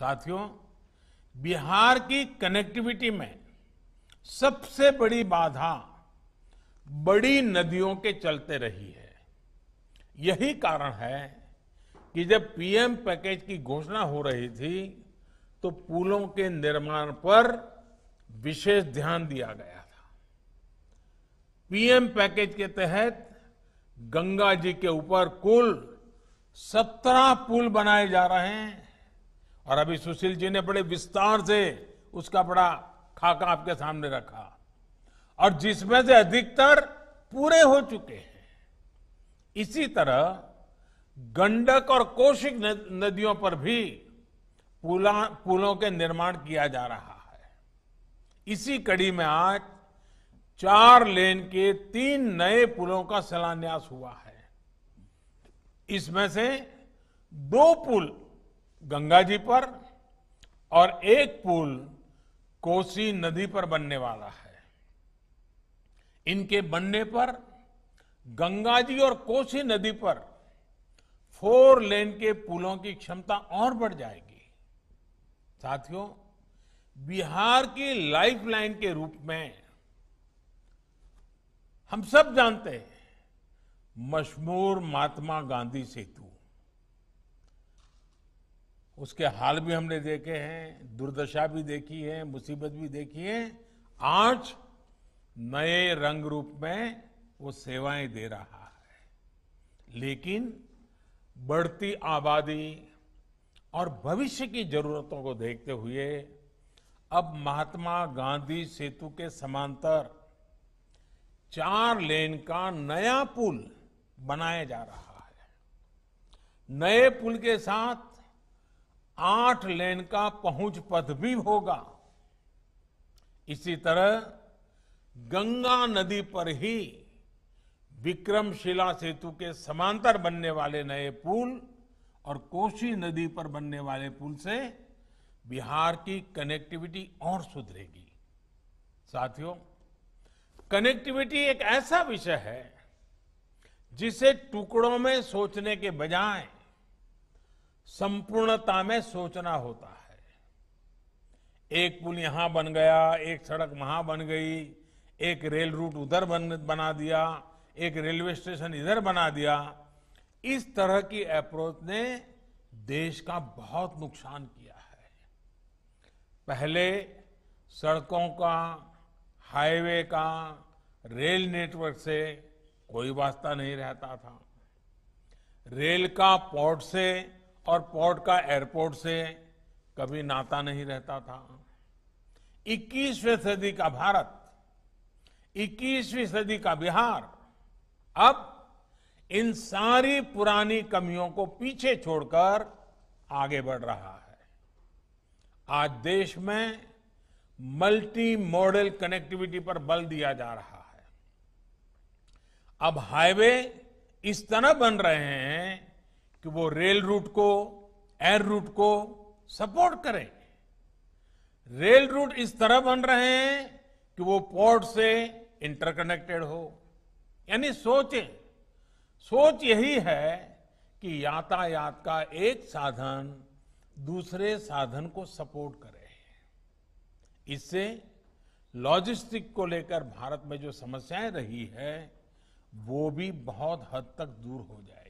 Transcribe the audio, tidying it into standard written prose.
साथियों, बिहार की कनेक्टिविटी में सबसे बड़ी बाधा बड़ी नदियों के चलते रही है। यही कारण है कि जब पीएम पैकेज की घोषणा हो रही थी तो पुलों के निर्माण पर विशेष ध्यान दिया गया था। पीएम पैकेज के तहत गंगा जी के ऊपर कुल 17 पुल बनाए जा रहे हैं और अभी सुशील जी ने बड़े विस्तार से उसका बड़ा खाका आपके सामने रखा और जिसमें से अधिकतर पूरे हो चुके हैं। इसी तरह गंडक और कोशिक नदियों पर भी पुलों के निर्माण किया जा रहा है। इसी कड़ी में आज 4 लेन के 3 नए पुलों का शिलान्यास हुआ है। इसमें से 2 पुल गंगा जी पर और 1 पुल कोसी नदी पर बनने वाला है। इनके बनने पर गंगा जी और कोसी नदी पर 4 लेन के पुलों की क्षमता और बढ़ जाएगी। साथियों, बिहार की लाइफलाइन के रूप में हम सब जानते हैं मशहूर महात्मा गांधी सेतु, उसके हाल भी हमने देखे हैं, दुर्दशा भी देखी है, मुसीबत भी देखी है। आज नए रंग रूप में वो सेवाएं दे रहा है, लेकिन बढ़ती आबादी और भविष्य की जरूरतों को देखते हुए अब महात्मा गांधी सेतु के समांतर 4 लेन का नया पुल बनाया जा रहा है। नए पुल के साथ 8 लेन का पहुंच पथ भी होगा। इसी तरह गंगा नदी पर ही विक्रमशिला सेतु के समांतर बनने वाले नए पुल और कोसी नदी पर बनने वाले पुल से बिहार की कनेक्टिविटी और सुधरेगी। साथियों, कनेक्टिविटी एक ऐसा विषय है जिसे टुकड़ों में सोचने के बजाय संपूर्णता में सोचना होता है। एक पुल यहां बन गया, एक सड़क वहां बन गई, एक रेल रूट उधर बना दिया, एक रेलवे स्टेशन इधर बना दिया। इस तरह की अप्रोच ने देश का बहुत नुकसान किया है। पहले सड़कों का, हाईवे का, रेल नेटवर्क से कोई वास्ता नहीं रहता था। रेल का पोर्ट से और पोर्ट का एयरपोर्ट से कभी नाता नहीं रहता था। 21वीं सदी का भारत, 21वीं सदी का बिहार अब इन सारी पुरानी कमियों को पीछे छोड़कर आगे बढ़ रहा है। आज देश में मल्टी मॉडल कनेक्टिविटी पर बल दिया जा रहा है। अब हाईवे इस तरह बन रहे हैं कि वो रेल रूट को, एयर रूट को सपोर्ट करें। रेल रूट इस तरह बन रहे हैं कि वो पोर्ट से इंटरकनेक्टेड हो। यानी सोच यही है कि यातायात का एक साधन दूसरे साधन को सपोर्ट करे। इससे लॉजिस्टिक को लेकर भारत में जो समस्याएं रही है वो भी बहुत हद तक दूर हो जाए।